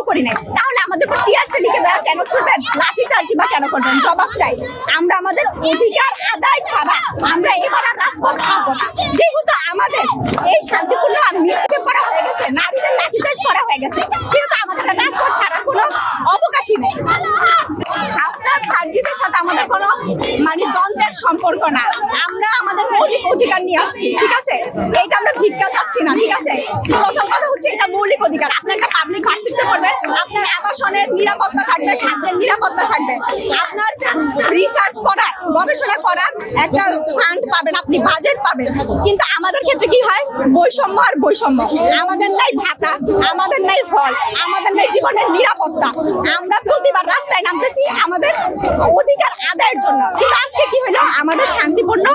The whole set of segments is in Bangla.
করি নাই, তাহলে আমাদের উপর টিয়ারশেল লিখে কেন ছুটবেন, লাঠি চার্জি বা কেন করবেন? জবাব চাই। আমরা আমাদের অধিকার আদায় ছাড়া আমরা এবার আর রাজপথ ছাড়বো না। যেহেতু আমাদের এই শান্তিপূর্ণ মিছিল করা হয়ে গেছে, নারীদের লাঠিচার্জ করা হয়ে গেছে, সেহেতু আমাদের রাজপথ ছাড়ার কোনো অবকাশই নেই। হাসনাত সার্জিদের সাথে আমাদের কোনো দ্বন্দ্বের সম্পর্ক না। আমরা আমাদের মৌলিক অধিকার নিয়ে আসছি, ঠিক আছে? এইটা আমরা ভিক্ষা চাচ্ছি না, ঠিক আছে? প্রথম কথা হচ্ছে এটা মৌলিক অধিকার। আপনি একটা পাবলিক ভার্সিটিতে পড়বেন, আপনার আবাসনের নিরাপত্তা থাকবে, খাদ্যের নিরাপত্তা থাকবে, আপনার রিসার্চ করার, গবেষণা করার একটা ফান্ড পাবেন, আপনি বাজেট পাবেন। কিন্তু আমাদের ক্ষেত্রে কি হয়? বৈষম্য আর বৈষম্য। আমাদের নাই ভাতা, আমাদের নাই হল, আমাদের নাই জীবনের নিরাপত্তা। আমরা প্রতিবার রাস্তায় নামতেছি আমাদের অধিকার আদায়ের জন্য, কিন্তু আজকে কি হলো? আমাদের শান্তিপূর্ণ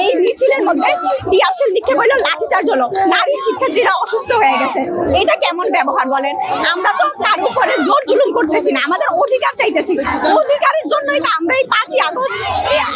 এই মিছিলের মধ্যে টিয়ারশেল নিক্ষেপ হলো, লাঠিচার্জ হলো, নারী শিক্ষার্থীরা অসুস্থ হয়ে গেছে। এটা কেমন ব্যবহার বলেন? আমরা তো তার উপরে জোর জুলুম করতেছি না, আমাদের অধিকার চাইতেছি। অধিকারের জন্যই তো আমরা এই 5ই আগস্ট,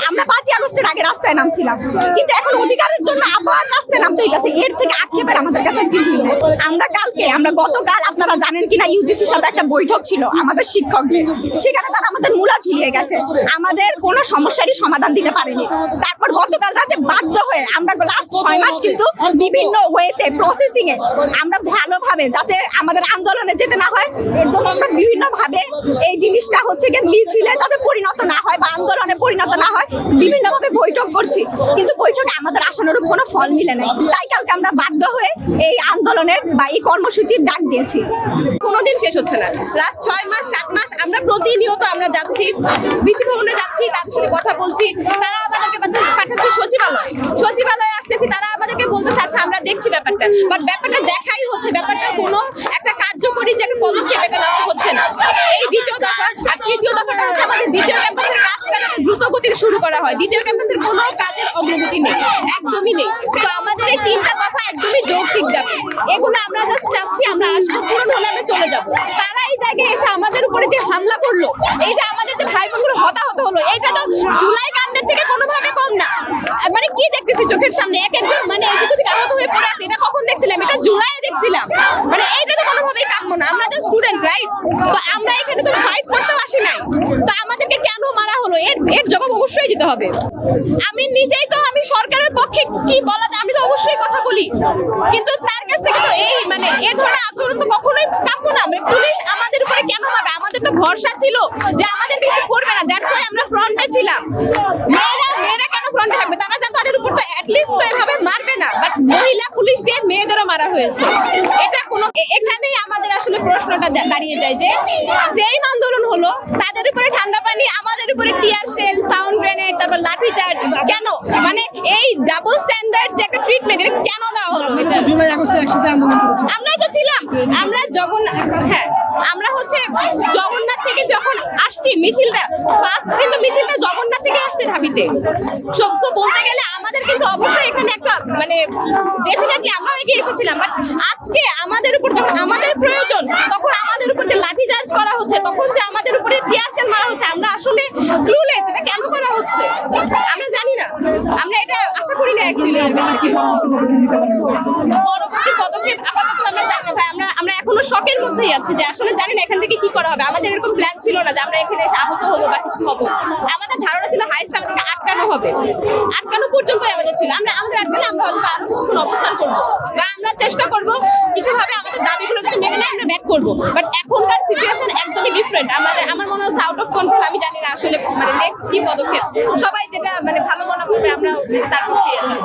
আমরা 5ই আগস্টের আগে রাস্তায় নামছিলাম, কিন্তু এখন অধিকারের জন্য আবার রাস্তায় নামতে গেছে। এর থেকে আক্ষেপের আমাদের কাছে কিছু নেই। আমরা গতকাল আপনারা জানেন কিনা ইউজিসির সাথে একটা বৈঠক ছিল আমাদের শিক্ষকদের, সেখানে তারা আমাদের মূলা ঝুলিয়ে গেছে, আমাদের কোনো সমস্যারই সমাধান দিতে পারেনি। তারপর গতকাল রাতে বাধ্য হয়ে আমরা লাস্ট 6 মাস কিন্তু বিভিন্ন ওয়েতে প্রসেসিং এ আমরা ভালোভাবে যাতে আমাদের আন্দোলনে যেতে না হয়, এর জন্য আমরা বিভিন্ন ভাবে এই জিনিসটা হচ্ছে কি মিছিলে যাতে পরিণত না হয় বা আন্দোলনে পরিণত না হয়, বিভিন্ন ভাবে বৈঠক করছি, কিন্তু বৈঠকে আমাদের আশানুরূপ কোনো ফল মিলে নাই। তাই কালকে আমরা বাধ্য হয়ে এই আন্দোলনের বা এই কর্মসূচির ডাক দিয়েছি। কোনোদিন শেষ হচ্ছে না। লাস্ট 6 মাস 7 মাস আমরা প্রতিনিয়ত আমরা যাচ্ছি, বিসি ভবনে যাচ্ছি, তাদের সাথে কথা বলছি, তারা আমাদেরকে পাঠাচ্ছে সচিবালয়ে আসতেছি, তারা আমাদেরকে বলতেছে আচ্ছা আমরা দেখছি ব্যাপারটা, বাট ব্যাপারটা দেখাই হচ্ছে, ব্যাপারটার কোনো একটা কার্যকরী যে একটা পদক্ষেপ এটা নেওয়া হচ্ছে না। এই দ্বিতীয় দফা। আর তৃতীয় দফাটা হচ্ছে আমাদের দ্বিতীয় ক্যাম্পাসের কাজটা যাতে দ্রুত গতিতে শুরু করা হয়। দ্বিতীয় ক্যাম্পাসের কোনো কাজের অগ্রগতি নেই, একদমই নেই। তো আমাদের এই 3টা দফা একদমই যৌক্তিক দাবি, এগুলো আমরা জাস্ট চাচ্ছি আমরা আসবো, পূরণ হলে আমরা চলে যাবো। তারা এই জায়গায় এসে আমাদের উপরে যে হামলা করলো, এই যে আমাদের যে ভাই বোনগুলো হতাহত হলো, এটা তো জুলাই কাণ্ডের থেকে কোনোভাবে কম না। মানে কি দেখতেছি চোখের সামনে, এক একজন মানে এদিক ওদিক আহত হয়ে পড়ে আছে, এটা কখন দেখছিলাম? এটা জুলাইয়ে দেখছিলাম। মানে এইটা তো কোনোভাবেই কাম্য না। আমরা তো স্টুডেন্ট, রাইট? তো আমরা এখানে তো ফাইট করতেও আসি নাই, তো আমাদেরকে কেন মারা হলো এর জবাব অবশ্যই দিতে হবে। আমি নিজেই তো আমি সরকারের পক্ষে কি বলা যায়, আমি তো অবশ্যই কথা বলি, কিন্তু তার কাছ থেকে তো এই মানে এ ধরনের আচরণ তো কখনোই কাম্য না। মানে পুলিশ আমাদের উপরে কেন মারবে? আমাদের তো ভরসা ছিল যে আমাদের কিছু করবে না, দ্যাটস ওয়াই আমরা ফ্রন্টে ছিলাম। মেয়েরা কেন ফ্রন্টে থাকবে? তারা জানো তাদের উপর তো অ্যাটলিস্ট তো এভাবে মারবে না, বাট মহিলা পুলিশ দিয়ে মেয়েদেরও মারা হয়েছে। এটা কোনো এখানেই আমাদের আসলে প্রশ্নটা দাঁড়িয়ে যায় যে সেম আন্দোলন হলো, তাদের উপরে ঠান্ডা পানি, আমাদের উপরে টিয়ার শেল, সাউন্ড গ্রেনেড, তারপর লাঠি চার্জ। কেন? মানে এই ডাবল স্ট্যান্ডার্ড যে একটা ট্রিটমেন্ট, এটা কেন দেওয়া হলো? এটা জুলাই আগস্টে একসাথে আন্দোলন করেছি, আমরাই তো ছিলাম। আমরা আমরা হচ্ছে জগন্নাথ থেকে যখন আসছি মিছিলটা, ফার্স্ট কিন্তু মিছিলটা জগন্নাথ থেকে আসছে ঢাবিতে। সো বলতে গেলে আমাদের কিন্তু অবশ্যই এখানে একটা মানে ডেফিনেটলি আমরাও এগিয়ে এসেছিলাম, বাট আজকে আমাদের উপর যখন আমাদের প্রয়োজন, তখন আমাদের উপর যে লাঠি চার্জ করা হচ্ছে, তখন যে আমাদের উপরে টিয়ার শেল মারা হচ্ছে, আমরা আসলে ক্লুলেস এটা কেন করা হচ্ছে আমরা জানি না। আমরা এটা আশা করি না অ্যাকচুয়ালি। পরবর্তী পদক্ষেপ আপাতত আমরা জানি না ভাই, আমরা এখনো শকের মধ্যেই আছি যে আসলে জানি না এখান থেকে কি করা হবে। আমাদের এরকম প্ল্যান ছিল না যে আমরা এখানে এসে আহত হবো বা কিছু হবো। আমাদের ধারণা ছিল হাইস্ট আমাদেরকে আটকানো হবে, আটকানো পর্যন্তই আমাদের ছিল। আমাদের আটকালে আমরা হয়তো আরো কিছুক্ষণ অবস্থান করবো বা আমরা চেষ্টা করবো কিছুভাবে আমাদের দাবিগুলো যদি মেনে নেয় আমরা ব্যাক করবো। বাট এখনকার সিচুয়েশন একদমই ডিফারেন্ট। আমার মনে হচ্ছে আউট অফ কন্ট্রোল। আমি জানি না আসলে মানে নেক্সট কি পদক্ষেপ, সবাই যেটা মানে ভালো মনে করবে আমরা তার পক্ষে আছি।